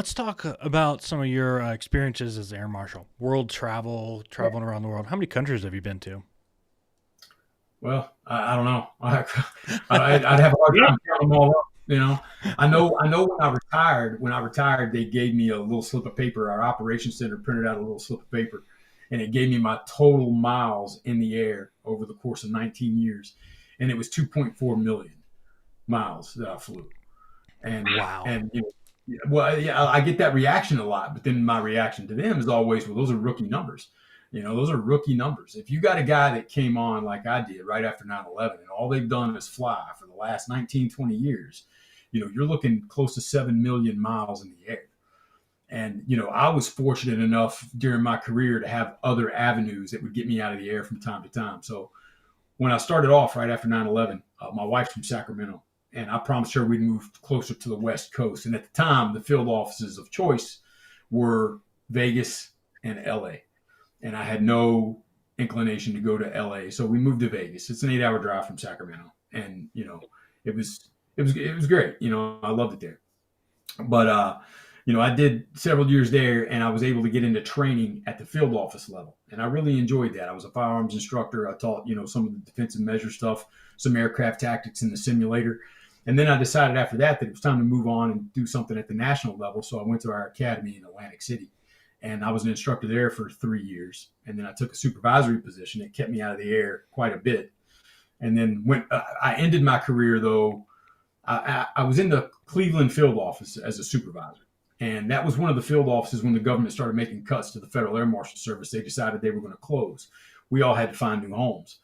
Let's talk about some of your experiences as Air Marshal. World travel, traveling around the world. How many countries have you been to? Well, I don't know. I'd have a hard time counting them all up. I know when I retired, they gave me a little slip of paper. Our operations center printed out a little slip of paper, and it gave me my total miles in the air over the course of 19 years, and it was 2.4 million miles that I flew. And Wow. and you know, yeah, well, yeah, I get that reaction a lot, but then my reaction to them is always, well, those are rookie numbers. Those are rookie numbers. If you got a guy that came on like I did right after 9/11, and all they've done is fly for the last 19, 20 years, you're looking close to 7 million miles in the air. And, I was fortunate enough during my career to have other avenues that would get me out of the air from time to time. So when I started off right after 9/11, my wife's from Sacramento, and I promised her we'd move closer to the West Coast. And at the time, the field offices of choice were Vegas and LA. And I had no inclination to go to LA. So we moved to Vegas. It's an 8-hour drive from Sacramento. And, it was great. I loved it there. But I did several years there, and I was able to get into training at the field office level, and I really enjoyed that. I was a firearms instructor. I taught some of the defensive measure stuff, some aircraft tactics in the simulator, and then I decided after that it was time to move on and do something at the national level. So I went to our academy in Atlantic City, and I was an instructor there for 3 years, and then I took a supervisory position that kept me out of the air quite a bit. And then when I ended my career, though, I was in the Cleveland field office as a supervisor. And that was one of the field offices when the government started making cuts to the Federal Air Marshal Service. They decided they were going to close. We all had to find new homes.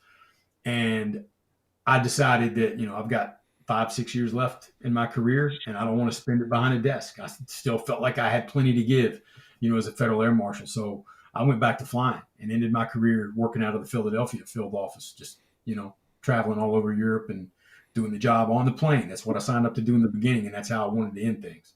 And I decided that, I've got 5, 6 years left in my career and I don't want to spend it behind a desk. I still felt like I had plenty to give, as a Federal Air Marshal. So I went back to flying and ended my career working out of the Philadelphia field office, just, traveling all over Europe and doing the job on the plane. That's what I signed up to do in the beginning, and that's how I wanted to end things.